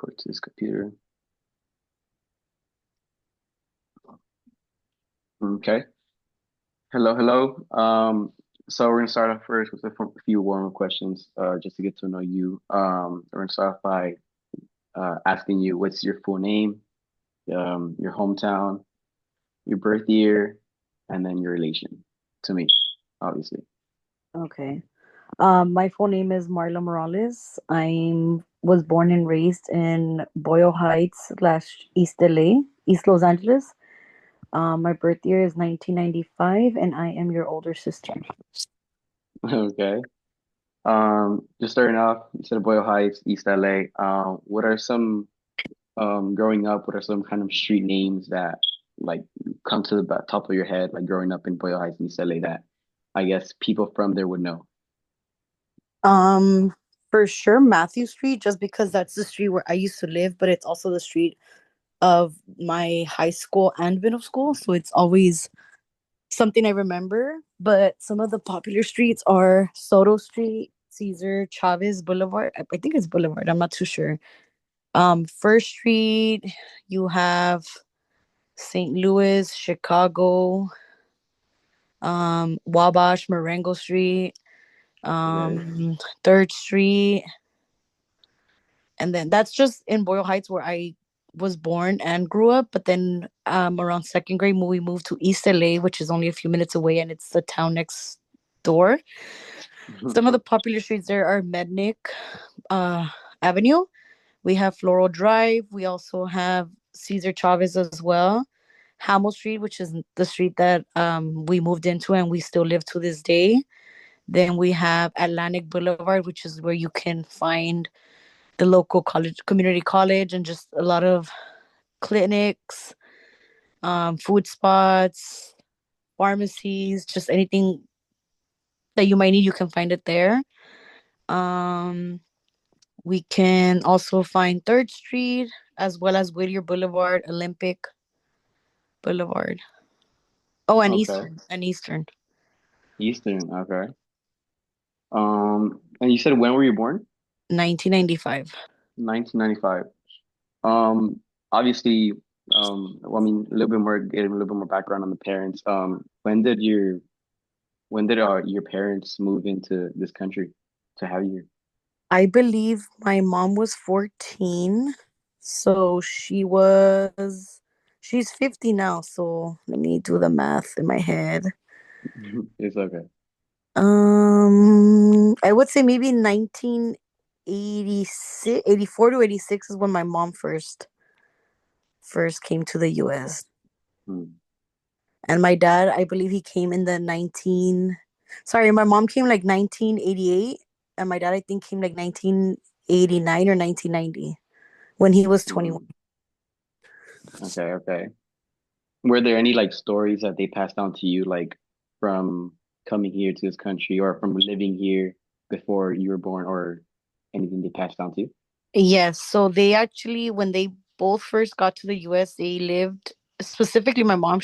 Cord to this computer. Okay. Hello, hello. So we're gonna start off first with a few warm-up questions, just to get to know you. We're gonna start off by asking you what's your full name, your hometown, your birth year, and then your relation to me, obviously. Okay. My full name is Marla Morales. I was born and raised in Boyle Heights slash East LA, East Los Angeles. My birth year is 1995, and I am your older sister. Okay. Just starting off, you said Boyle Heights, East LA. What are some growing up, what are some kind of street names that like come to the top of your head, like growing up in Boyle Heights and East LA that I guess people from there would know? Um, for sure, Matthew Street, just because that's the street where I used to live, but it's also the street of my high school and middle school, so it's always something I remember. But some of the popular streets are Soto Street, Caesar Chavez Boulevard. I think it's Boulevard. I'm not too sure. First Street, you have St. Louis, Chicago, Wabash, Marengo Street, Okay. Third Street, and then that's just in Boyle Heights where I was born and grew up. But then around second grade, we moved to East LA, which is only a few minutes away, and it's the town next door. Some of the popular streets there are Mednick uh, Avenue. We have Floral Drive. We also have Cesar Chavez as well. Hamel Street, which is the street that we moved into and we still live to this day. Then we have Atlantic Boulevard, which is where you can find the local college, community college, and just a lot of clinics, food spots, pharmacies, just anything that you might need, you can find it there. Um, we can also find Third Street as well as Whittier Boulevard, Olympic Boulevard. Oh, and Okay. Eastern, Eastern. Okay. And you said when were you born? 1995. 1995. Um, Obviously, well, I mean, a little bit more, getting a little bit more background on the parents. When did your parents move into this country to have you? I believe my mom was 14, so she's 50 now. So let me do the math in my head. It's okay. I would say maybe 1986, 84 to 86 is when my mom first came to the US. Hmm. And my dad, I believe he came in the 19 sorry, my mom came like 1988 and my dad I think came like 1989 or 1990 when he was 21. Hmm. Okay, okay. Were there any like stories that they passed down to you, like from coming here to this country or from living here before you were born, or anything they passed down to you? Yes, so they actually when they both first got to the US, they lived specifically my mom,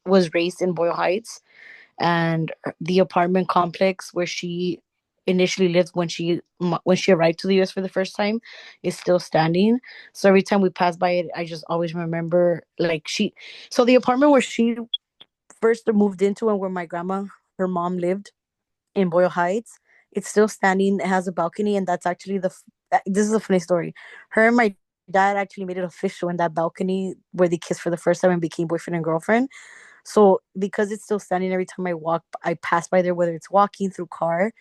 was raised in Boyle Heights and the apartment complex where she initially lived when she arrived to the US for the first time is still standing. So every time we pass by it, I just always remember like so the apartment where she first moved into and where my grandma, her mom lived in Boyle Heights. It's still standing. It has a balcony, and that's actually this is a funny story. Her and my dad actually made it official in that balcony where they kissed for the first time and became boyfriend and girlfriend. So because it's still standing, every time I pass by there, whether it's walking through car,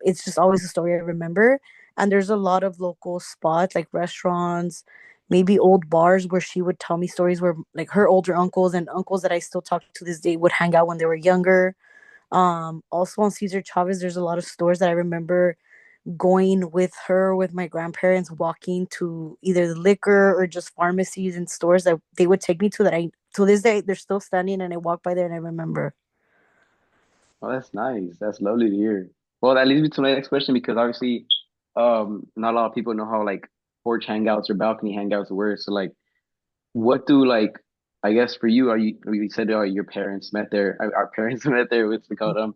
it's just always a story I remember. And there's a lot of local spots like restaurants, maybe old bars where she would tell me stories where like her older uncles and uncles that I still talk to this day would hang out when they were younger. Also on Cesar Chavez, there's a lot of stores that I remember going with her, with my grandparents, walking to either the liquor or just pharmacies and stores that they would take me to that I, to this day, they're still standing and I walk by there and I remember. Oh, that's nice. That's lovely to hear. Well, that leads me to my next question because obviously, not a lot of people know how like porch hangouts or balcony hangouts work. So like, what do like, I guess for you, are you said your parents met there, our parents met there, what's it called?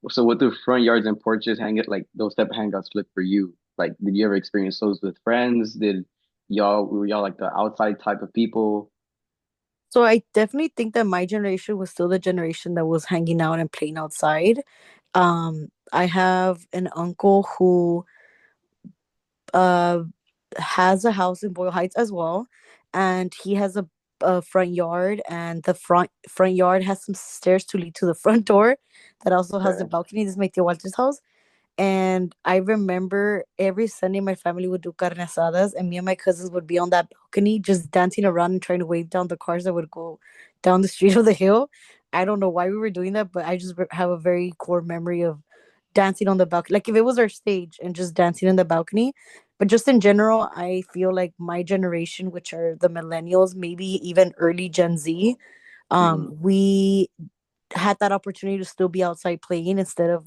So what do front yards and porches hang it like those type of hangouts look for you? Like, did you ever experience those with friends? Did y'all were y'all like the outside type of people? So I definitely think that my generation was still the generation that was hanging out and playing outside. I have an uncle who uh has a house in Boyle Heights as well, and he has a front yard, and the front yard has some stairs to lead to the front door that also has the Okay. balcony. This is my tio Walter's house. And I remember every Sunday my family would do carne asadas, and me and my cousins would be on that balcony just dancing around and trying to wave down the cars that would go down the street of the hill. I don't know why we were doing that, but I just have a very core memory of dancing on the balcony. Like if it was our stage and just dancing in the balcony. But just in general, I feel like my generation, which are the millennials, maybe even early Gen Z, Hmm. we had that opportunity to still be outside playing instead of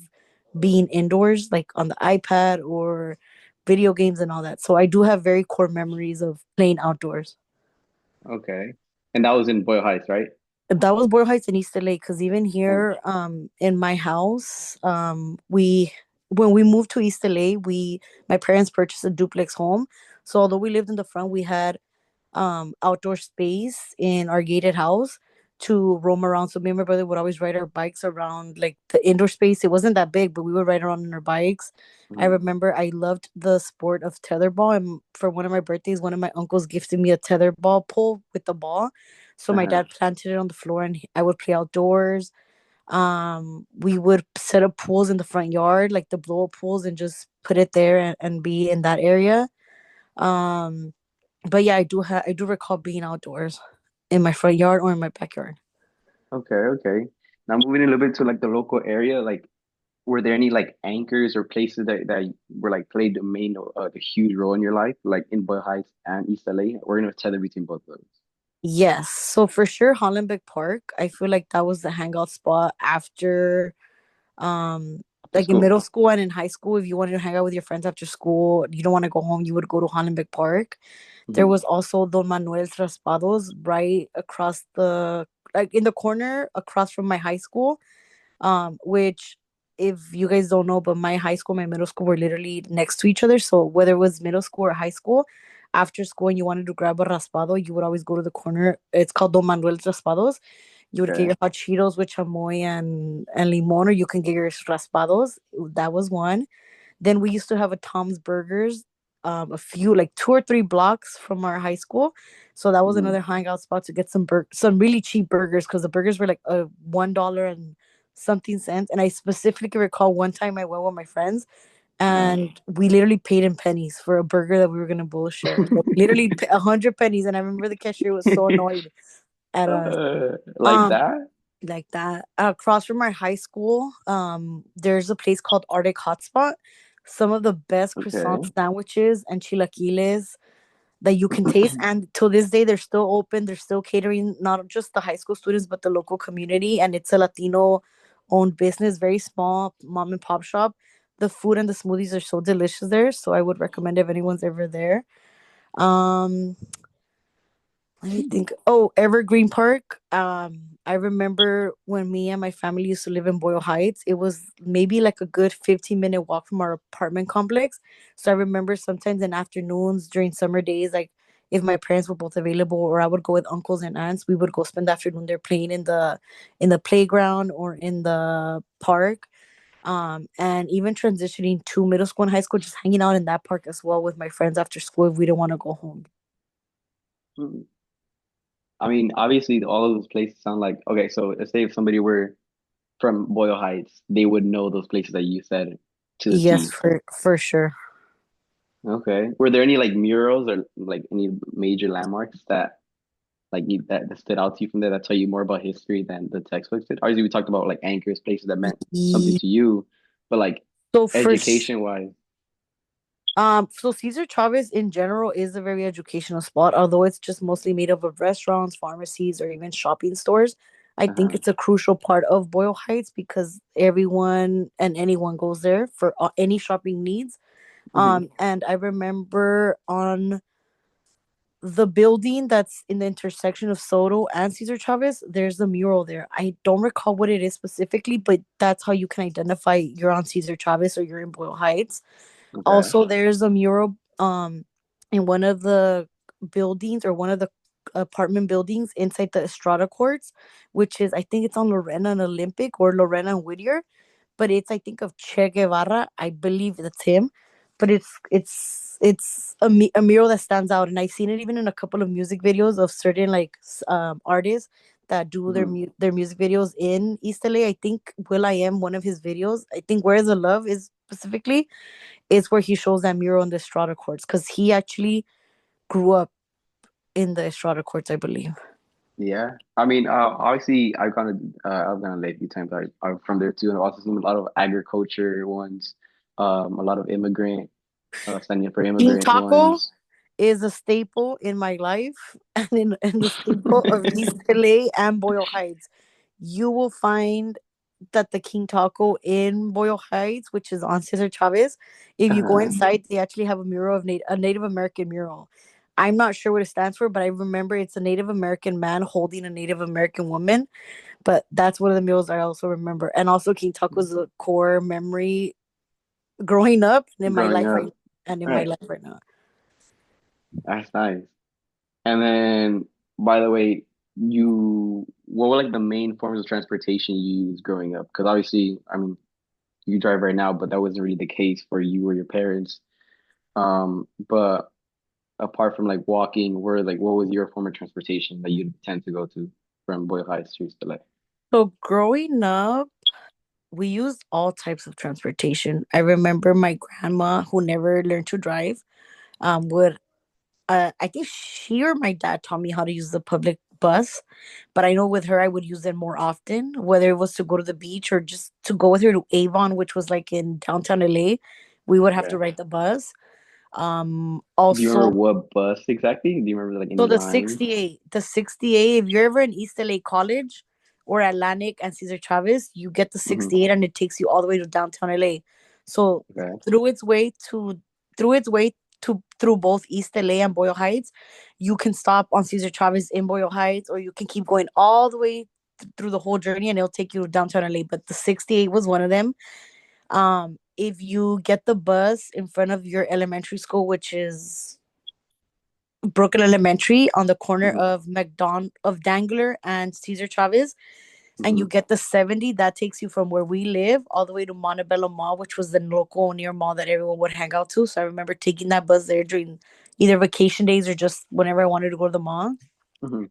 being indoors, like on the iPad or video games and all that. So I do have very core memories of playing outdoors. Okay. And that was in Boyle Heights, right? That was Boyle Heights and East LA, because even Oh. here in my house, we when we moved to East LA, we my parents purchased a duplex home. So although we lived in the front, we had outdoor space in our gated house to roam around. So me and my brother would always ride our bikes around like the indoor space. It wasn't that big, but we would ride around on our bikes. I Mhm. remember I loved the sport of tetherball, and for one of my birthdays, one of my uncles gifted me a tetherball pole with the ball. So my Uh-huh. dad planted it on the floor, and I would play outdoors. We would set up pools in the front yard, like the blow up pools, and just put it there and be in that area. Um, but yeah, I do recall being outdoors in my front yard or in my backyard. Okay, okay. Now moving a little bit to like the local area, like were there any like anchors or places that were like played the main the huge role in your life, like in Boyle Heights and East LA? We're gonna tether between both of those. Yes, so for sure Hollenbeck Park. I feel like that was the hangout spot after um After like in school. middle school and in high school. If you wanted to hang out with your friends after school, you don't want to go home, you would go to Hollenbeck Park. There Hmm. was also Don Manuel's Raspados right across the like in the corner across from my high school. Which if you guys don't know, but my high school, my middle school were literally next to each other. So whether it was middle school or high school, after school and you wanted to grab a raspado, you would always go to the corner. It's called Don Manuel's Raspados. You would get Okay. your hot Cheetos with chamoy and limon, or you can get your raspados. That was one. Then we used to have a Tom's Burgers, a few like 2 or 3 blocks from our high school. So that was Hmm. another hangout spot to get some really cheap burgers, because the burgers were like a $1 and something cents. And I specifically recall one time I went with my friends Uh-huh. and we literally paid in pennies for a burger that we were gonna bullshit. Like, literally 100 pennies, and I remember the cashier was so annoyed at us. Like Um, that? like that. Across from our high school, there's a place called Arctic Hotspot. Some of the best croissant Okay. sandwiches and chilaquiles that you can taste. And till this day, they're still open. They're still catering not just the high school students, but the local community. And it's a Latino owned business, very small mom and pop shop. The food and the smoothies are so delicious there. So I would recommend if anyone's ever there. Um, Let me think. Oh, Evergreen Park. I remember when me and my family used to live in Boyle Heights. It was maybe like a good 15-minute walk from our apartment complex. So I remember sometimes in afternoons during summer days, like if my parents were both available, or I would go with uncles and aunts, we would go spend the afternoon there playing in the playground or in the park. And even transitioning to middle school and high school, just hanging out in that park as well with my friends after school if we didn't want to go home. Mhm. I mean, obviously, all of those places sound like okay. So, let's say if somebody were from Boyle Heights, they would know those places that you said to the Yes, T. for sure. Okay. Were there any like murals or like any major landmarks that like that stood out to you from there that tell you more about history than the textbooks did? Obviously, we talked about like anchors, places that meant something Ye- to you, but like So first, education wise, so Cesar Chavez in general is a very educational spot, although it's just mostly made up of restaurants, pharmacies, or even shopping stores. I think uh-huh. it's a crucial part of Boyle Heights because everyone and anyone goes there for any shopping needs. Hmm. And I remember on the building that's in the intersection of Soto and Cesar Chavez, there's a mural there. I don't recall what it is specifically, but that's how you can identify you're on Cesar Chavez or you're in Boyle Heights. Okay. Also, there's a mural in one of the buildings, or one of the apartment buildings inside the Estrada Courts, which is, I think it's on Lorena and Olympic, or Lorena and Whittier, but it's, I think, of Che Guevara. I believe that's him, but it's a mural that stands out, and I've seen it even in a couple of music videos of certain, like, artists that do Hmm. their music videos in East LA. I think Will I Am, one of his videos, I think Where's the Love is specifically, is where he shows that mural in the Estrada Courts, because he actually grew up in the Estrada Courts, I believe. Yeah. I mean, obviously, I've gone there a few times. I'm from there too, and I've also seen a lot of agriculture ones, a lot of immigrant, standing up for King immigrant Taco ones. is a staple in my life and in the staple of East LA and Boyle Heights. You will find that the King Taco in Boyle Heights, which is on Cesar Chavez, if you go Uh-huh. inside, they actually have a mural of a Native American mural. I'm not sure what it stands for, but I remember it's a Native American man holding a Native American woman. But that's one of the murals I also remember. And also, King Taco is a core memory growing up and in my Growing life up. Right. right now. That's nice. And then, by the way, what were like the main forms of transportation you used growing up? Because obviously, I mean, you drive right now, but that wasn't really the case for you or your parents. But apart from like walking, what was your form of transportation that you'd tend to go to from Boyle Heights to like? So growing up, we used all types of transportation. I remember my grandma, who never learned to drive, would I think she or my dad taught me how to use the public bus, but I know with her I would use it more often, whether it was to go to the beach or just to go with her to Avon, which was like in downtown LA. We would have to Okay. ride the bus. Do you remember Also, what bus exactly? Do you remember like so any lines? the 68, if you're ever in East LA College or Atlantic and Cesar Chavez, you get the Hmm. 68 and it takes you all the way to downtown LA. So Okay. through its way to through its way through both East LA and Boyle Heights, you can stop on Cesar Chavez in Boyle Heights, or you can keep going all the way through the whole journey and it'll take you to downtown LA. But the 68 was one of them. If you get the bus in front of your elementary school, which is Brooklyn Elementary on the corner Hmm. of Dangler and Cesar Chavez, and Hmm. you get the 70, that takes you from where we live all the way to Montebello Mall, which was the local near mall that everyone would hang out to. So I remember taking that bus there during either vacation days or just whenever I wanted to go to the mall. Hmm.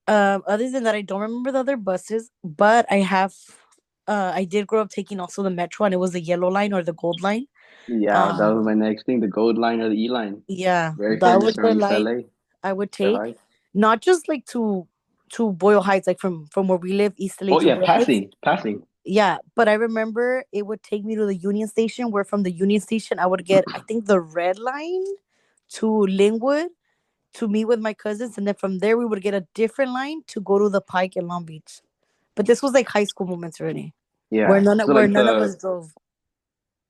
Other than that, I don't remember the other buses, but I did grow up taking also the metro, and it was the yellow line or the gold line. Yeah, that was Um, my next thing, the Gold Line or the E Line. yeah, Very that famous was the around East line LA. I would Boyle take, Heights. not just like to Boyle Heights, like from where we live, East LA Oh to yeah, Boyle Heights. passing. Yeah, but I remember it would take me to the Union Station, where from the Union Station I would get, I think, the red line to Linwood to meet with my cousins, and then from there we would get a different line to go to the Pike in Long Beach. But this was like high school moments already, Yeah. So where like none of us drove.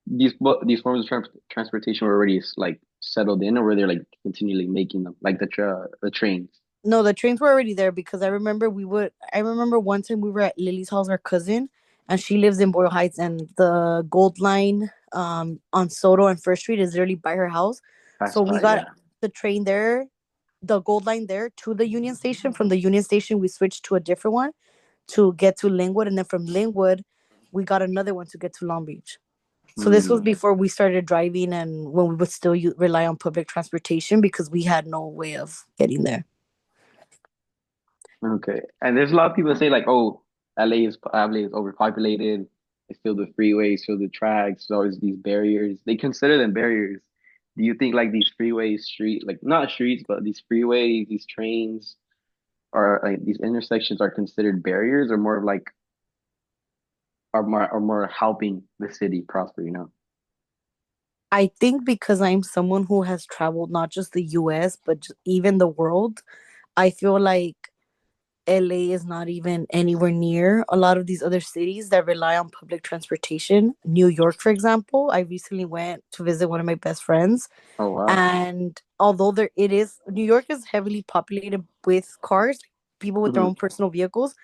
these forms of transportation were already like settled in, or were they like continually making them, like the trains? No, the trains were already there, because I remember one time we were at Lily's house, our cousin, and she lives in Boyle Heights, and the Gold Line on Soto and First Street is literally by her house. Pass So we by, got yeah. the train there, the Gold Line there to the Union Station. From the Union Station we switched to a different one to get to Linwood, and then from Linwood we got another one to get to Long Beach. So this was Hmm. before we started driving, and when we would still rely on public transportation because we had no way of getting there. Okay. And there's a lot of people that say like, oh, LA is overpopulated. It's filled with freeways, filled with tracks. There's always these barriers. They consider them barriers. Do you think like these freeways, like not streets, but these freeways, these trains, or like these intersections are considered barriers, or more of like are more helping the city prosper, you know? I think because I'm someone who has traveled not just the US, but even the world, I feel like LA is not even anywhere near a lot of these other cities that rely on public transportation. New York, for example, I recently went to visit one of my best friends, Oh wow. and although New York is heavily populated with cars, people with their Hmm. own personal vehicles,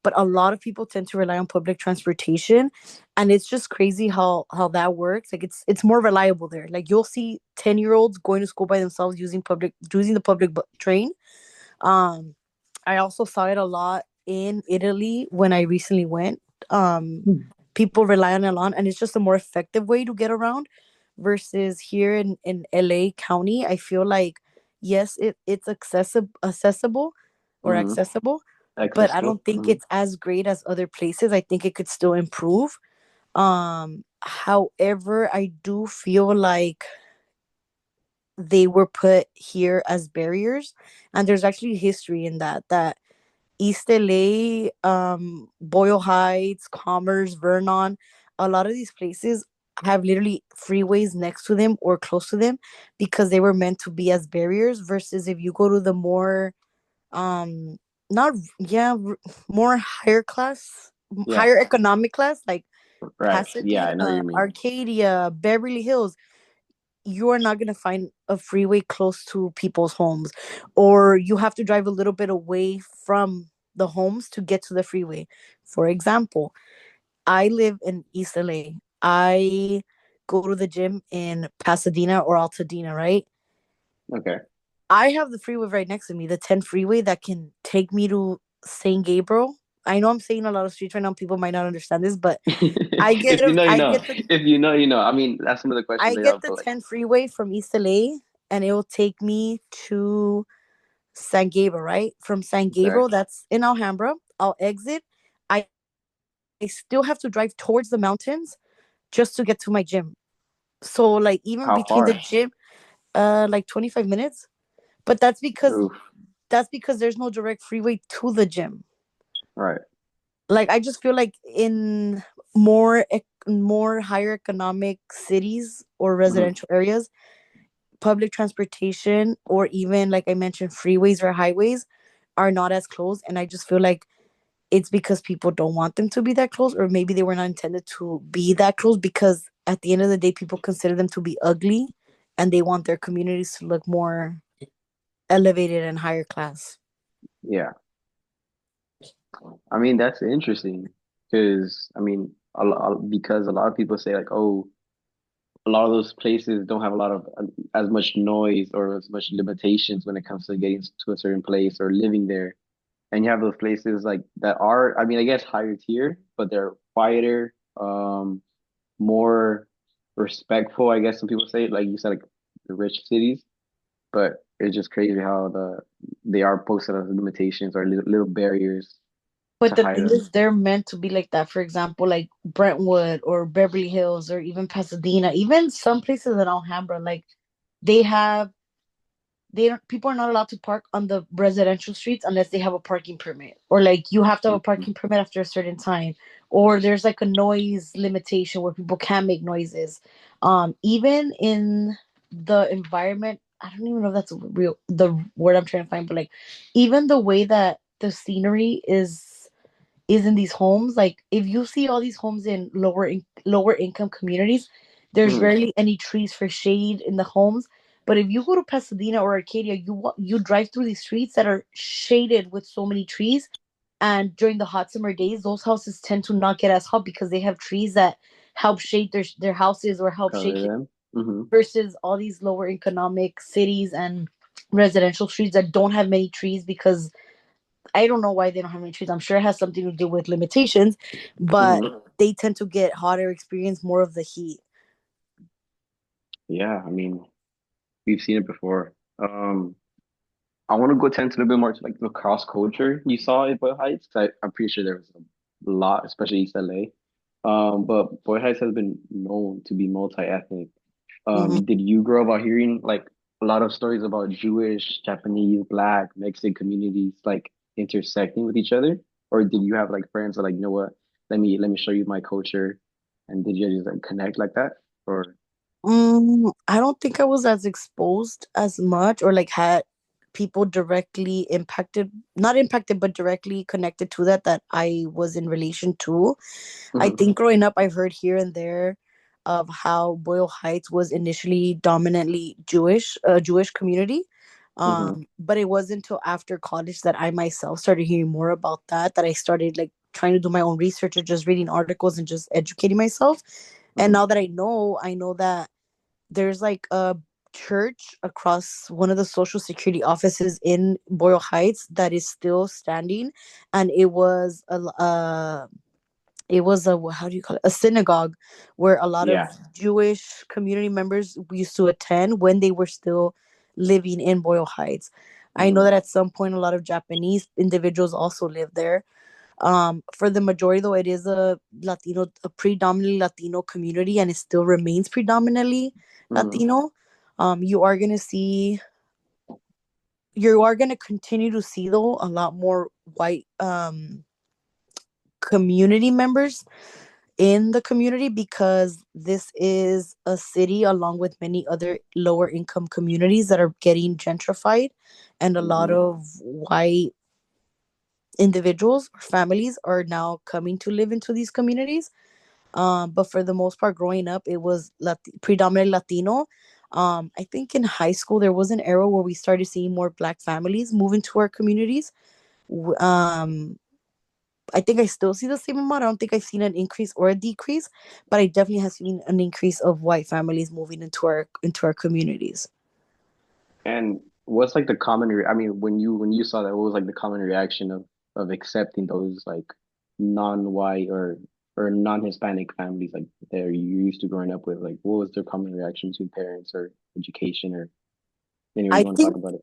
but a lot of people tend to rely on public transportation, and it's just crazy how that works. Like it's more reliable there. Like you'll see 10-year-olds going to school by themselves using the public train. um I also saw it a lot in Italy when I recently went. Um, Hmm. People rely on it a lot, and it's just a more effective way to get around versus here in LA County. I feel like yes, it's accessible or Hmm. accessible, but I Accessible. don't think Hmm. it's as great as other places. I think it could still improve. However, I do feel like they were put here as barriers, and there's actually history in that East LA, Boyle Heights, Commerce, Vernon, a lot of these places have literally freeways next to them or close to them because they were meant to be as barriers. Versus if you go to the more, um, not, yeah, more higher class, Yeah. higher economic class, like Right. Yeah, Pasadena, I know what you mean. Arcadia, Beverly Hills, you are not going to find a freeway close to people's homes, or you have to drive a little bit away from the homes to get to the freeway. For example, I live in East LA. I go to the gym in Pasadena or Altadena, right? Okay. I have the freeway right next to me, the 10 freeway that can take me to St. Gabriel. I know I'm saying a lot of streets right now. People might not understand this, but If you know, you I know. get the If you know, you know. I mean, that's some of the questions I they get have, the but like, 10 freeway from East LA, and it will take me to San Gabriel, right? From San okay, Gabriel, that's in Alhambra. I'll exit. I still have to drive towards the mountains just to get to my gym. So like even between the how gym, far? like 25 minutes. But Oof. that's because there's no direct freeway to the gym. Right. Like I just feel like in more higher economic cities or Hmm. residential areas, public transportation or even like I mentioned freeways or highways are not as close, and I just feel like it's because people don't want them to be that close, or maybe they were not intended to be that close because at the end of the day people consider them to be ugly and they want their communities to look more elevated and higher class. Yeah. I mean, that's interesting because I mean, because a lot of people say like, oh, a lot of those places don't have a lot of as much noise or as much limitations when it comes to getting to a certain place or living there. And you have those places like that are, I mean, I guess higher tier, but they're quieter, more respectful, I guess some people say, like you said, like the rich cities. But it's just crazy how they are posted as limitations or little barriers But to the hide thing them. is, they're meant to be like that. For example, like Brentwood or Beverly Hills or even Pasadena, even some places in Alhambra, like they have they don't people are not allowed to park on the residential streets unless they have a parking permit, or like you have to have a Mhm. parking permit after a certain time, or there's like a noise limitation where people can't make noises. Even in the environment, I don't even know if that's the word I'm trying to find, but like even the way that the scenery is in these homes. Like if you see all these homes in lower income communities, there's Mhm. rarely any trees for shade in the homes. But if you go to Pasadena or Arcadia, you drive through these streets that are shaded with so many trees. And during the hot summer days, those houses tend to not get as hot because they have trees that help shade their houses or help Cover shade it. them. Hmm. Versus all these lower economic cities and residential streets that don't have many trees because I don't know why they don't have any trees. I'm sure it has something to do with limitations, but Hmm. they tend to get hotter, experience more of the heat. Yeah, I mean, we've seen it before. I want to go tend to a little bit more to like the cross culture you saw in Boyle Heights. 'Cause I'm pretty sure there was a lot, especially East LA. But Boyle Heights has been known to be multi-ethnic. Hmm. Did you grow up out hearing like a lot of stories about Jewish, Japanese, Black, Mexican communities like intersecting with each other? Or did you have like friends that like, you know what, let me show you my culture, and did you just like connect like that? Or I don't think I was as exposed as much or like had people directly impacted, not impacted, but directly connected to that I was in relation to. I Mhm. think growing up, I've heard here and there of how Boyle Heights was initially dominantly Jewish, a Jewish community. Hmm. But it wasn't until after college that I myself started hearing more about that I started like trying to do my own research or just reading articles and just educating myself. And Hmm. now that I know that there's like a church across one of the social security offices in Boyle Heights that is still standing, and it was a, how do you call it, a synagogue where a lot of Yeah. Jewish community members used to attend when they were still living in Boyle Heights. I know Hmm. that at some point a lot of Japanese individuals also live there. For the majority though, it is a predominantly Latino community, and it still remains predominantly Hmm. Latino. You are gonna see, you are gonna continue to see though a lot more white community members in the community, because this is a city along with many other lower income communities that are getting gentrified, and a lot Hmm. of white individuals or families are now coming to live into these communities. But for the most part, growing up, it was predominantly Latino. I think in high school there was an era where we started seeing more Black families move into our communities. W- Um, I think I still see the same amount. I don't think I've seen an increase or a decrease, but I definitely have seen an increase of white families moving into our communities. And what's like the common I mean, when you saw that, what was like the common reaction of accepting those like non-white or non-Hispanic families like that you used to growing up with? Like, what was their common reaction to parents or education or anyway I you want to talk think about it?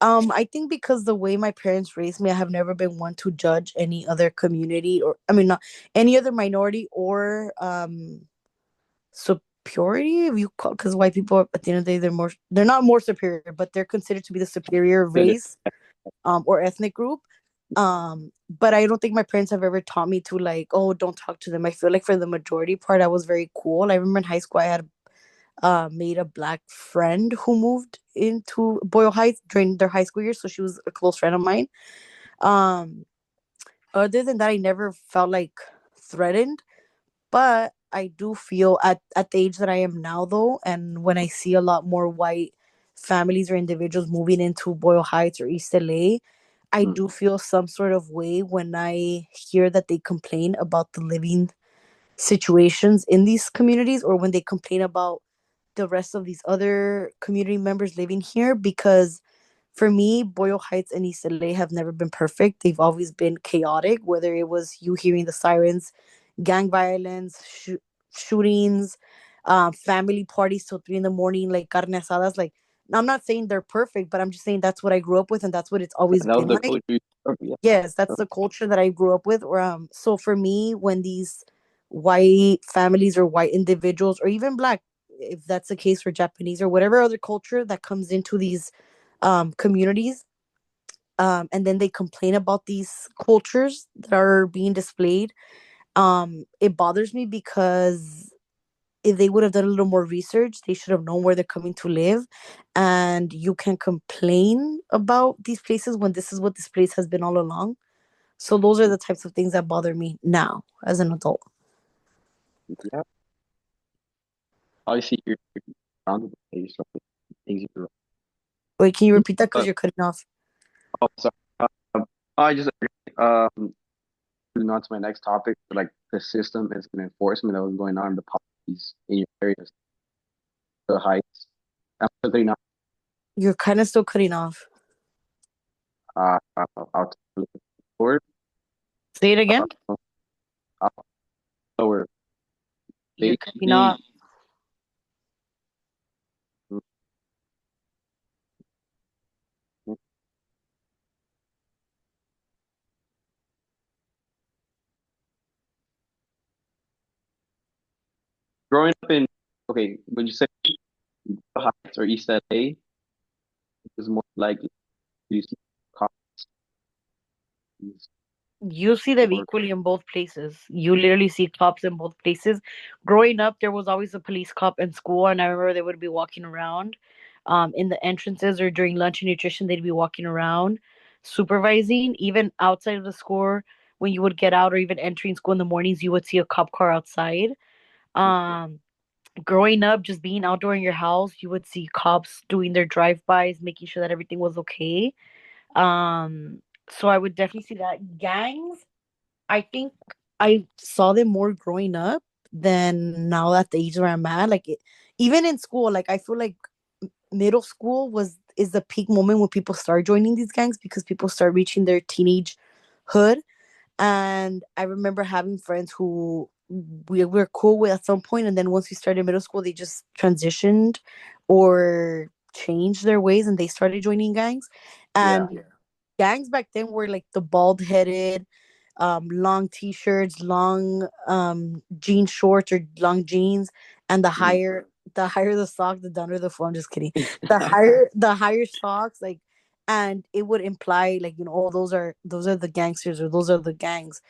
I think because the way my parents raised me, I have never been one to judge any other community, or I mean not any other minority or superiority, if you call, because white people at the end of the day they're not more superior, but they're considered to be the superior Good. race or ethnic group. But I don't think my parents have ever taught me to like, oh, don't talk to them. I feel like for the majority part I was very cool. I remember in high school I had made a Black friend who moved into Boyle Heights during their high school years, so she was a close friend of mine. um Other than that, I never felt like threatened. But I do feel at the age that I am now, though, and when I see a lot more white families or individuals moving into Boyle Heights or East LA, I Mm. do feel some sort of way when I hear that they complain about the living situations in these communities, or when they complain about the rest of these other community members living here. Because for me, Boyle Heights and East LA have never been perfect. They've always been chaotic, whether it was you hearing the sirens, gang violence, shootings, family parties till 3 in the morning, like carne asadas. Like, I'm not saying they're perfect, but I'm just saying that's what I grew up with, and that's what it's always That was been the like. culture. Yeah. Yes, that's the culture that I grew up with. Or so for me, when these white families or white individuals, or even Black, if that's the case for Japanese or whatever other culture that comes into these communities, and then they complain about these cultures that are being displayed, it bothers me, because if they would have done a little more research, they should have known where they're coming to live. And you can complain about these places when this is what this place has been all along. So those are the types of things that bother me now as an adult. Yeah. Obviously, you're surrounded by things you're Wait, can you wrong. repeat that, because you're cutting off? Oh, sorry. I just moving on to my next topic, like the system and enforcement that was going on, the policies in your areas, the heights. I'm not You're kind of still cutting off. I'll tell you forward. Say it again. Uh, I'll lower. You're cutting Basically, off. growing up in, okay, would you say the Heights or East LA is more likely to see cops You see them or equally in both places. You literally see cops in both places. Growing up, there was always a police cop in school, and I remember they would be walking around in the entrances, or during lunch and nutrition, they'd be walking around supervising. Even outside of the school, when you would get out, or even entering school in the mornings, you would see a cop car outside. Um, growing up, just being outdoor in your house, you would see cops doing their drive-bys, making sure that everything was okay. Um, so I would definitely see that. Gangs, I think I saw them more growing up than now at the age where I'm at. Even in school, like I feel like middle school was is the peak moment when people start joining these gangs because people start reaching their teenage hood. And I remember having friends who we were cool with at some point, and then once we started middle school, they just transitioned or changed their ways, and they started joining gangs. Yeah. And gangs back then were like the bald headed, long t-shirts, long jean shorts or long jeans, and Mhm. the higher the sock, the dunner the floor. I'm just kidding. The higher socks, like, and it would imply like, oh, those are the gangsters or those are the gangs.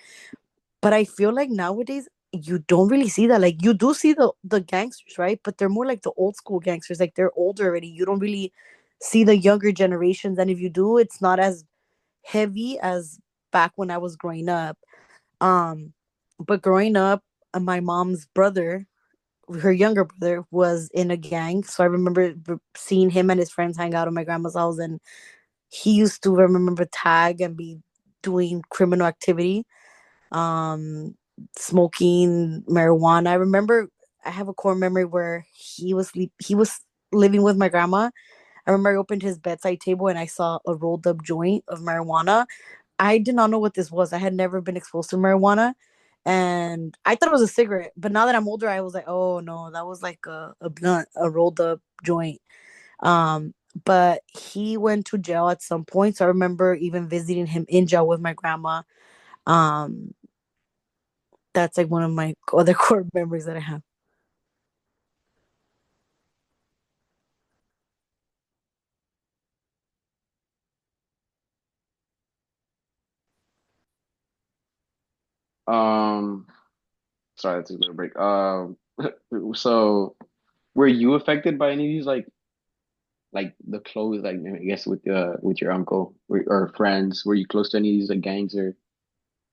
But I feel like nowadays you don't really see that. Like you do see the gangsters, right? But they're more like the old school gangsters. Like they're older already. You don't really see the younger generations, and if you do, it's not as heavy as back when I was growing up. Um, but growing up, my mom's brother, her younger brother, was in a gang. So I remember seeing him and his friends hang out at my grandma's house, and he used to remember tag and be doing criminal activity, um, smoking marijuana. I remember I have a core memory where he was living with my grandma. I remember I opened his bedside table and I saw a rolled up joint of marijuana. I did not know what this was. I had never been exposed to marijuana, and I thought it was a cigarette. But now that I'm older, I was like, oh no, that was like a blunt, a rolled up joint. Um, but he went to jail at some point. So I remember even visiting him in jail with my grandma. Um, that's like one of my other core memories that I have. Um, sorry, that's a little break. So were you affected by any of these like the clothes, like I guess with your uncle or friends? Were you close to any of these like gangs or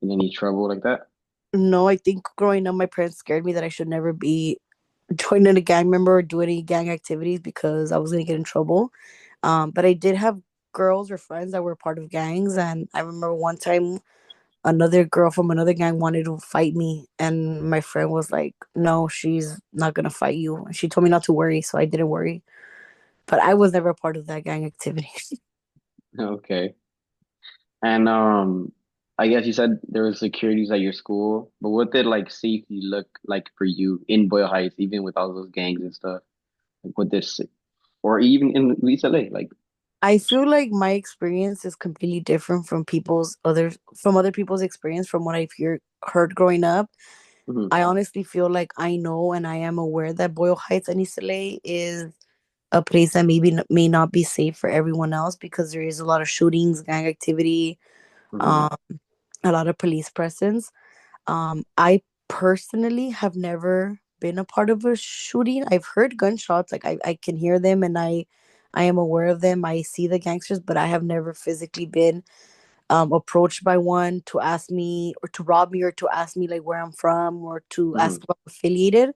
in any trouble like that? No, I think growing up, my parents scared me that I should never be joining a gang member or do any gang activities because I was gonna get in trouble. But I did have girls or friends that were part of gangs, and I remember one time another girl from another gang wanted to fight me, and my friend was like, "No, she's not gonna fight you." And she told me not to worry, so I didn't worry. But I was never a part of that gang activity. Okay. And I guess you said there was securities at your school, but what did like safety look like for you in Boyle Heights, even with all those gangs and stuff? Like what did or even in East LA, like I feel like my experience is completely different from other people's experience from what heard growing up. mhm, I honestly feel like I know and I am aware that Boyle Heights and East LA is a place that may not be safe for everyone else because there is a lot of shootings, gang activity, mhm, um, a lot of police presence. I personally have never been a part of a shooting. I've heard gunshots, like I can hear them and I am aware of them. I see the gangsters, but I have never physically been approached by one to ask me or to rob me or to ask me like where I'm from or to ask mhm, if I'm affiliated.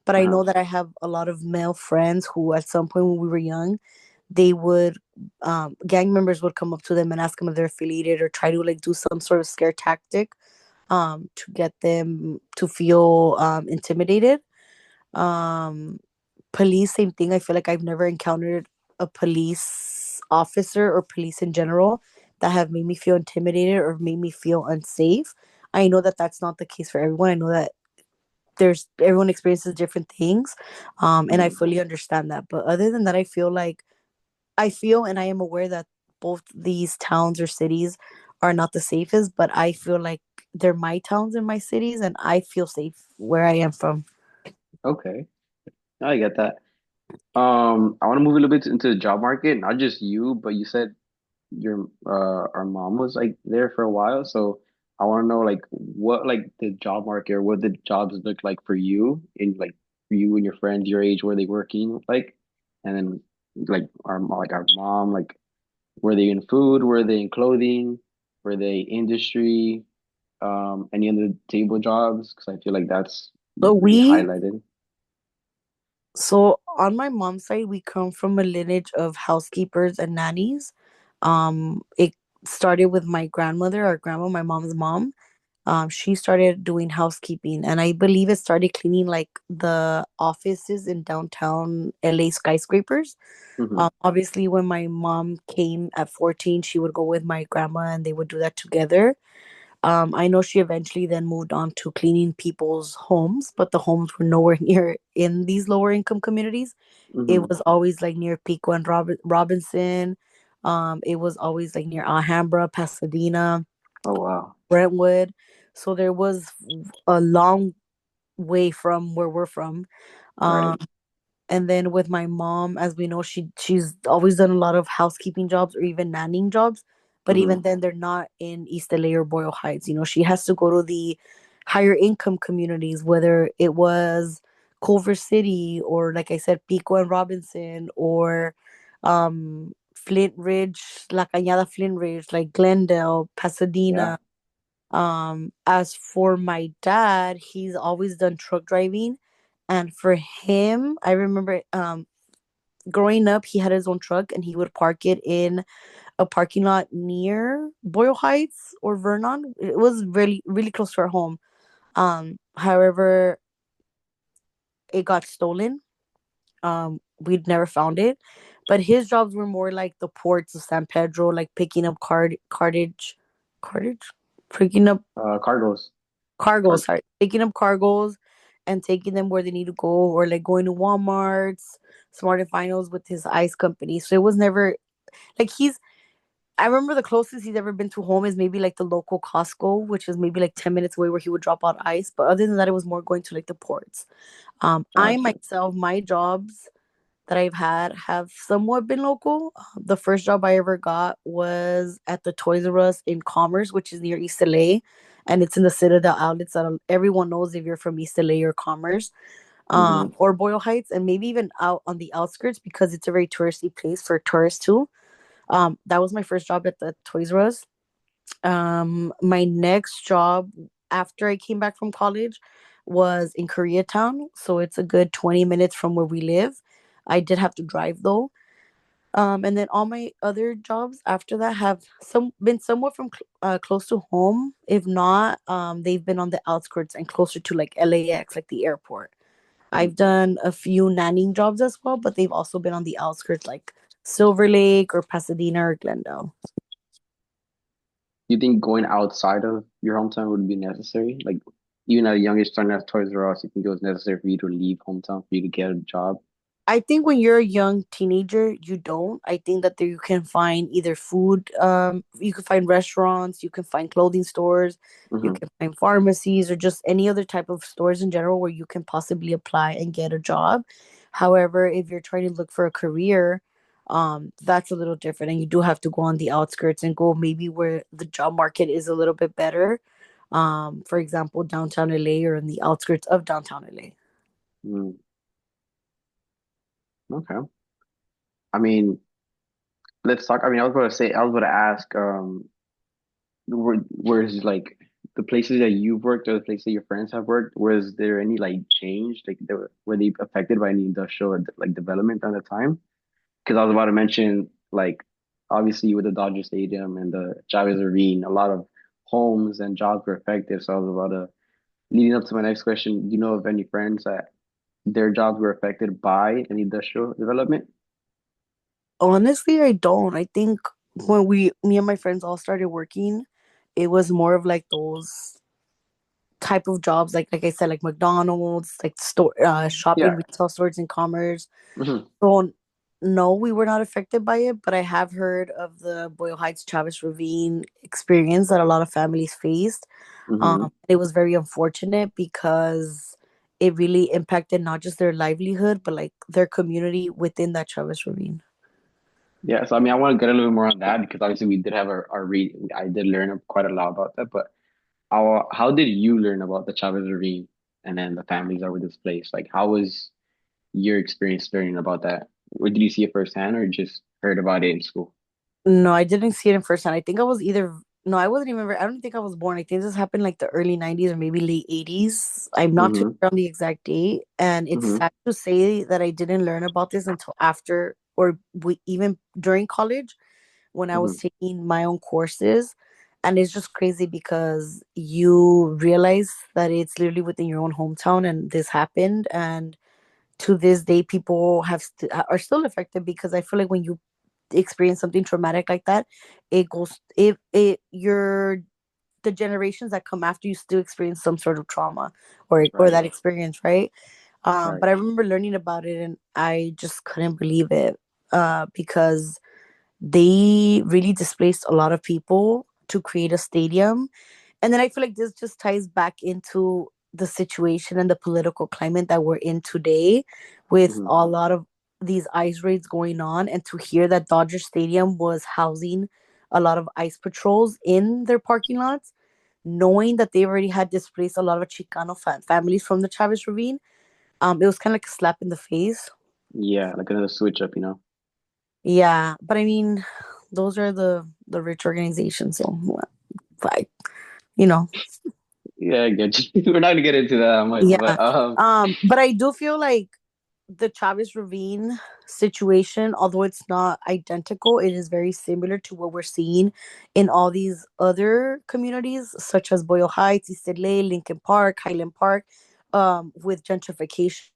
But I uh-huh, know that I have a lot of male friends who at some point when we were young, they would gang members would come up to them and ask them if they're affiliated or try to like do some sort of scare tactic to get them to feel intimidated. Um, Police, same thing. I feel like I've never encountered a police officer or police in general that have made me feel intimidated or made me feel unsafe. I know that that's not the case for everyone. I know that there's everyone experiences different things, and I mhm. fully understand that. But other than that, I feel and I am aware that both these towns or cities are not the safest, but I feel like they're my towns and my cities, and I feel safe where I am from. Okay, I get that. I want to move a little bit into the job market, not just you, but you said your our mom was like there for a while, so I want to know like what like the job market or what the jobs look like for you in like for you and your friends your age, were they working like, and then like our mom, like were they in food, were they in clothing, were they industry, any other table jobs? Because I feel like that's So really we highlighted. So on my mom's side, we come from a lineage of housekeepers and nannies. It started with my grandmother, our grandma, my mom's mom. She started doing housekeeping, and I believe it started cleaning like the offices in downtown LA skyscrapers. Hmm. Obviously, when my mom came at 14, she would go with my grandma, and they would do that together. I know she eventually then moved on to cleaning people's homes, but the homes were nowhere near in these lower income communities. It Hmm. was always like near Pico and Robinson. It was always like near Alhambra, Pasadena, Oh wow. Brentwood. So there was a long way from where we're from. Um, Right. and then with my mom, as we know, she's always done a lot of housekeeping jobs or even nannying jobs. But even Hmm. then, they're not in East LA or Boyle Heights. You know, she has to go to the higher income communities, whether it was Culver City or, like I said, Pico and Robinson or Flint Ridge, La Cañada Flint Ridge, like Glendale, Yeah. Pasadena. As for my dad, he's always done truck driving. And for him, I remember growing up, he had his own truck and he would park it in a parking lot near Boyle Heights or Vernon. It was really, really close to our home. However, it got stolen. We'd never found it. But his jobs were more like the ports of San Pedro, like picking up cartage, picking up Cargos. cargoes, Car sorry, picking up cargoes and taking them where they need to go, or like going to Walmart's, Smart and Finals with his ice company. So it was never like I remember the closest he's ever been to home is maybe like the local Costco, which is maybe like 10 minutes away where he would drop out ice. But other than that, it was more going to like the ports. I Gotcha. myself, my jobs that I've had have somewhat been local. The first job I ever got was at the Toys R Us in Commerce, which is near East LA, and it's in the Citadel outlets that everyone knows if you're from East LA or Commerce, Hmm. or Boyle Heights, and maybe even out on the outskirts because it's a very touristy place for tourists too. That was my first job at the Toys R Us. My next job after I came back from college was in Koreatown, so it's a good 20 minutes from where we live. I did have to drive though. And then all my other jobs after that have somewhat from close to home. If not, they've been on the outskirts and closer to like LAX, like the airport. I've done a few nannying jobs as well, but they've also been on the outskirts like Silver Lake or Pasadena or Glendale. You think going outside of your hometown would be necessary? Like, even at a young age, starting at Toys R Us, you think it was necessary for you to leave hometown for you to get a job? I think when you're a young teenager, you don't. I think that there you can find either food, you can find restaurants, you can find clothing stores, you Hmm. can find pharmacies, or just any other type of stores in general where you can possibly apply and get a job. However, if you're trying to look for a career, that's a little different, and you do have to go on the outskirts and go maybe where the job market is a little bit better. For example, downtown LA or in the outskirts of downtown LA. Mm, okay. I mean, let's talk. I mean, I was about to ask, where's like the places that you've worked or the places that your friends have worked, was there any like change? Like, were they affected by any industrial like development at the time? Because I was about to mention, like, obviously with the Dodger Stadium and the Chavez Ravine, a lot of homes and jobs were affected. So I was about to, leading up to my next question, do you know of any friends that their jobs were affected by an industrial development? Honestly, I don't. I think when me and my friends all started working, it was more of like those type of jobs, like I said, like McDonald's, like store, shopping, Yeah. retail stores, and commerce. Hmm. So no, we were not affected by it, but I have heard of the Boyle Heights Chavez Ravine experience that a lot of families faced. Hmm. It was very unfortunate because it really impacted not just their livelihood, but like their community within that Chavez Ravine. Yeah. So I mean, I want to get a little bit more on that because obviously we did have our read. I did learn quite a lot about that. But how did you learn about the Chavez Ravine and then the families that were displaced? Like, how was your experience learning about that? Or did you see it firsthand or just heard about it in school? No, I didn't see it in person. I think I was either No, I wasn't even. I don't think I was born. I think this happened like the early '90s or maybe late '80s. I'm not too Mm-hmm. sure on the exact date, and it's Mm-hmm. sad to say that I didn't learn about this until after, or even during college when I was Mm-hmm. taking my own courses. And it's just crazy because you realize that it's literally within your own hometown, and this happened. And to this day, people are still affected because I feel like when you experience something traumatic like that, it goes it your the generations that come after you still experience some sort of trauma or Right. that experience, right? Right. But I remember learning about it and I just couldn't believe it, because they really displaced a lot of people to create a stadium. And then I feel like this just ties back into the situation and the political climate that we're in today, with Mm-hmm. a lot of these ICE raids going on. And to hear that Dodger Stadium was housing a lot of ICE patrols in their parking lots, knowing that they already had displaced a lot of Chicano families from the Chavez Ravine, it was kind of like a slap in the face. Yeah, like another switch up, you know. Yeah, but I mean, those are the rich organizations, so like, you know. Yeah, I get you. We're not gonna get into that much, Yeah. but But I do feel like the Chavez Ravine situation, although it's not identical, it is very similar to what we're seeing in all these other communities, such as Boyle Heights, East LA, Lincoln Park, Highland Park, with gentrification.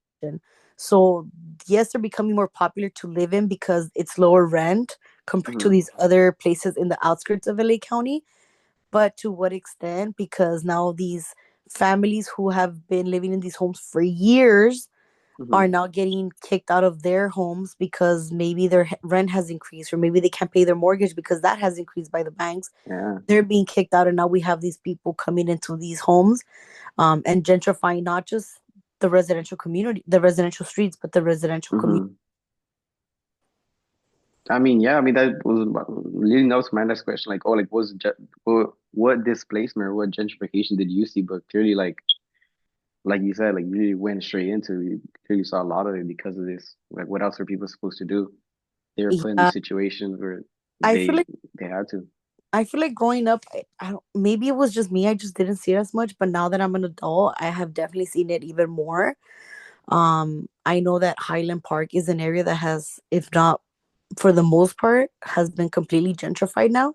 So yes, they're becoming more popular to live in because it's lower rent compared to mhm. these other places in the outskirts of LA County. But to what extent? Because now these families who have been living in these homes for years Mhm. are now getting kicked out of their homes because maybe their rent has increased, or maybe they can't pay their mortgage because that has increased by the banks. Yeah. They're being kicked out, and now we have these people coming into these homes, and gentrifying not just the residential community, the residential streets, but the residential community. Hmm. I mean, yeah, I mean that was leading up to my next question. Like, oh, like what displacement or what gentrification did you see? But clearly, like you said, like you really went straight into it. You clearly saw a lot of it because of this. Like, what else are people supposed to do? They were put in Yeah, these situations where I feel they like they had to. I feel like growing up, I don't, maybe it was just me. I just didn't see it as much. But now that I'm an adult, I have definitely seen it even more. I know that Highland Park is an area that has, if not for the most part, has been completely gentrified now.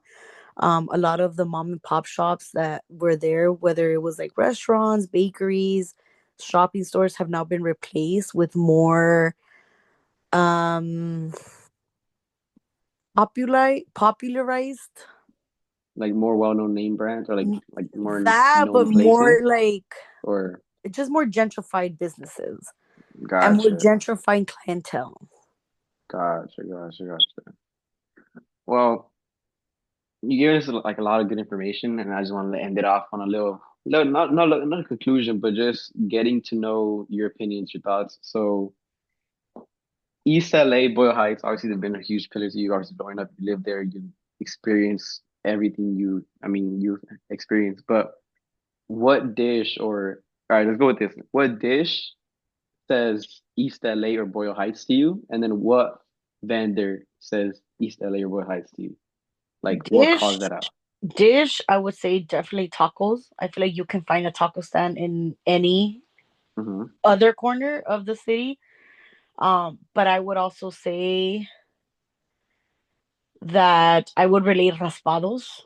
A lot of the mom and pop shops that were there, whether it was like restaurants, bakeries, shopping stores, have now been replaced with more um popularized, Like more well-known name brands or like more that, known but more places like or just more gentrified businesses and more gotcha, gentrified clientele. gotcha. Well, you gave us like a lot of good information, and I just wanted to end it off on a little not a conclusion, but just getting to know your opinions, your thoughts. So East LA, Boyle Heights, obviously they've been a huge pillar to you. Obviously, growing up, you lived there, you experienced everything you experienced. But what dish or all right, let's go with this. What dish says East LA or Boyle Heights to you, and then what vendor says East LA or Boyle Heights to you? Like what Dish, caused that out? I would say definitely tacos. I feel like you can find a taco stand in any Hmm. other corner of the city. But I would also say that I would relate raspados.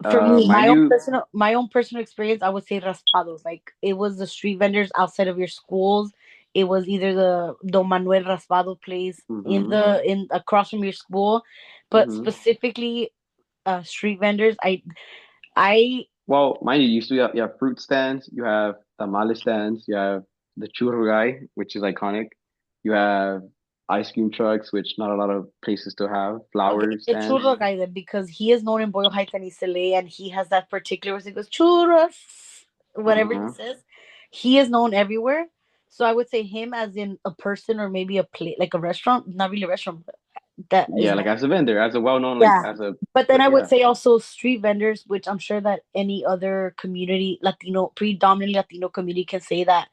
For me, Mind you, my own personal experience, I would say raspados. Like it was the street vendors outside of your schools. It was either the Don Manuel Raspado place in hmm the in across from your school, but hmm specifically street vendors. I well, mind you, you have fruit stands, you have tamale stands, you have the churro guy, which is iconic. You have ice cream trucks, which not a lot of places still have. Okay, Flower the stands. churro guy then, because he is known in Boyle Heights and East LA, and he has that particular. He goes churros, whatever he Uh-huh. says. He is known everywhere. So I would say him as in a person or maybe a plate, like a restaurant, not really a restaurant, but that is Yeah, known. like as a vendor, as a well-known, like Yeah. as a, But then but I would yeah, say also street vendors, which I'm sure that any other community, Latino, predominantly Latino community can say that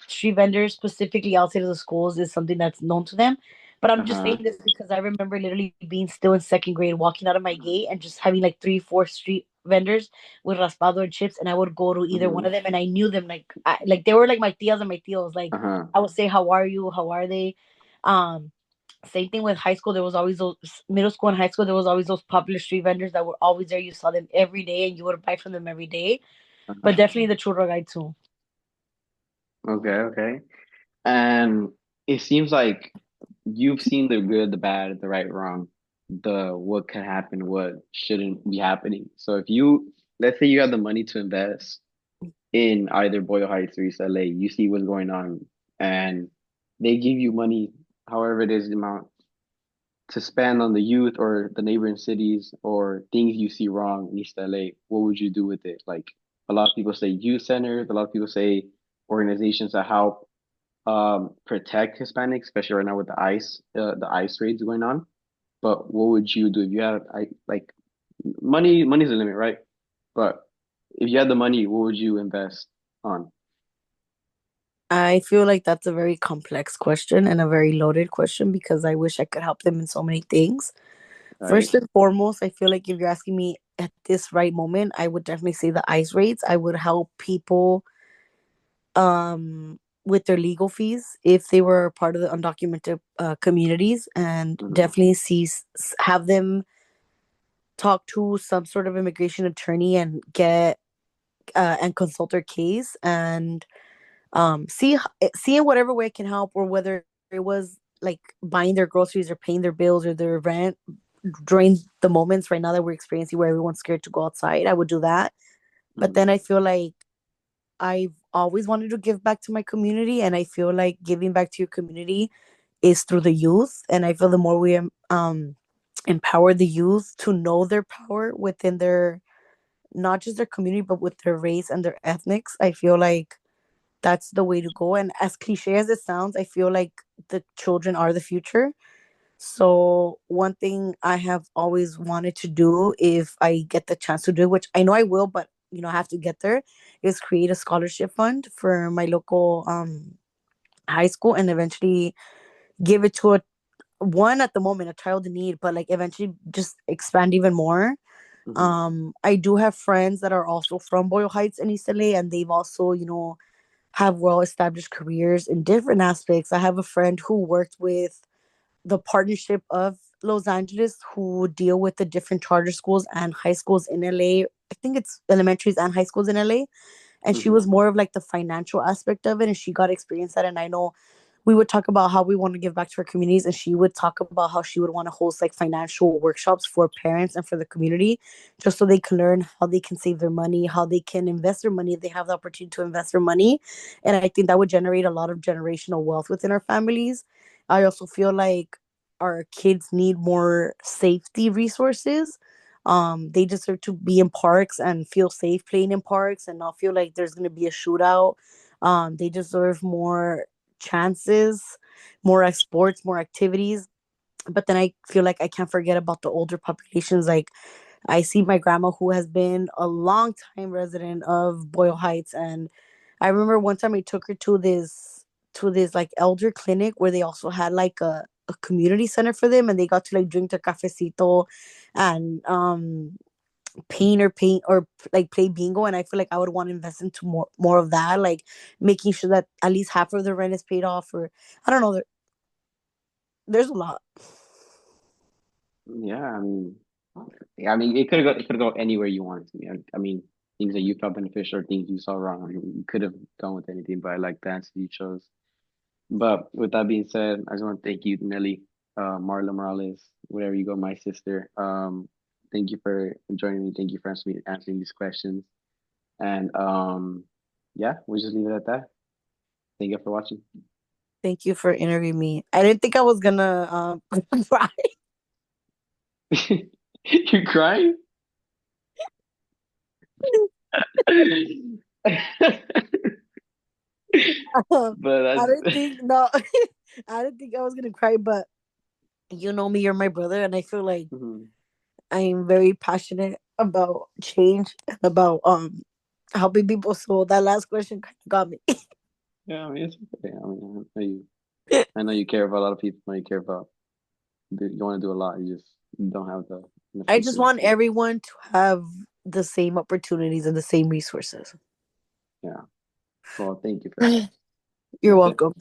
street vendors, specifically outside of the schools, is something that's known to them. But I'm just uh-huh. saying this because I remember literally being still in second grade, walking out of my gate and just having like three, four street vendors with raspado and chips, and I would go to either one Hmm. of them, and I knew them like they were like my tias and my tios. Like Uh-huh. I would say, "How are you? How are they?" Um, Same thing with high school. There was always those middle school and high school. There was always those popular street vendors that were always there. You saw them every day, and you would buy from them every day. But Uh-huh. definitely the churro guy too. Okay, okay. And it seems like you've seen the good, the bad, the right, wrong, the what can happen, what shouldn't be happening. So if you, let's say you have the money to invest in either Boyle Heights or East LA, you see what's going on, and they give you money, however it is the amount, to spend on the youth or the neighboring cities or things you see wrong in East LA, what would you do with it? Like a lot of people say youth centers, a lot of people say organizations that help protect Hispanics, especially right now with the ICE raids going on. But what would you do if you had like money's the limit, right? But if you had the money, what would you invest on, I feel like that's a very complex question and a very loaded question because I wish I could help them in so many things. right? First and foremost, I feel like if you're asking me at this right moment, I would definitely say the ICE rates. I would help people with their legal fees if they were part of the undocumented communities, and Mm-hmm. definitely have them talk to some sort of immigration attorney and get and consult their case and see in whatever way it can help, or whether it was like buying their groceries or paying their bills or their rent during the moments right now that we're experiencing where everyone's scared to go outside. I would do that. But Mm-hmm. then I feel like I've always wanted to give back to my community, and I feel like giving back to your community is through the youth. And I feel the more we empower the youth to know their power within their, not just their community, but with their race and their ethnics, I feel like that's the way to go. And as cliche as it sounds, I feel like the children are the future. So one thing I have always wanted to do, if I get the chance to do, which I know I will, but I have to get there, is create a scholarship fund for my local high school, and eventually give it to a one at the moment, a child in need, but like eventually just expand even more. Mm-hmm. I do have friends that are also from Boyle Heights and East LA, and they've also, have well established careers in different aspects. I have a friend who worked with the partnership of Los Angeles, who deal with the different charter schools and high schools in LA. I think it's elementaries and high schools in LA. And she Mm-hmm. was more of like the financial aspect of it, and she got experience that. And I know we would talk about how we want to give back to our communities, and she would talk about how she would want to host like financial workshops for parents and for the community, just so they can learn how they can save their money, how they can invest their money if they have the opportunity to invest their money. And I think that would generate a lot of generational wealth within our families. I also feel like our kids need more safety resources. They deserve to be in parks and feel safe playing in parks and not feel like there's going to be a shootout. They deserve more chances, more sports, more activities. But then I feel like I can't forget about the older populations. Like I see my grandma, who has been a long time resident of Boyle Heights, and I remember one time I took her to this like elder clinic where they also had like a community center for them, and they got to like drink their cafecito and paint or like play bingo. And I feel like I would want to invest into more of that, like making sure that at least half of the rent is paid off, or I don't know, there's a lot. Yeah, I mean, it could go anywhere you want it to be. I mean, things that you felt beneficial or things you saw wrong. I mean, you could have gone with anything, but I like the answer you chose. But with that being said, I just want to thank you, Nelly, Marla Morales, wherever you go, my sister. Thank you for joining me. Thank you for answering these questions. And yeah, we'll just leave it at that. Thank you for watching. Thank you for interviewing me. I didn't think I was gonna cry. You're crying? I But didn't that's think no, I didn't think I was gonna cry, but you know me, you're my brother, and I feel like Mhm. I'm very passionate about change and about helping people. So that last question kind of got me. Yeah, I mean it's okay. I know you care about a lot of people. I know you care about you want to do a lot. You just don't have the I just people. want everyone to have the same opportunities and the same resources. Yeah. Well, thank you for that. You're Okay. welcome.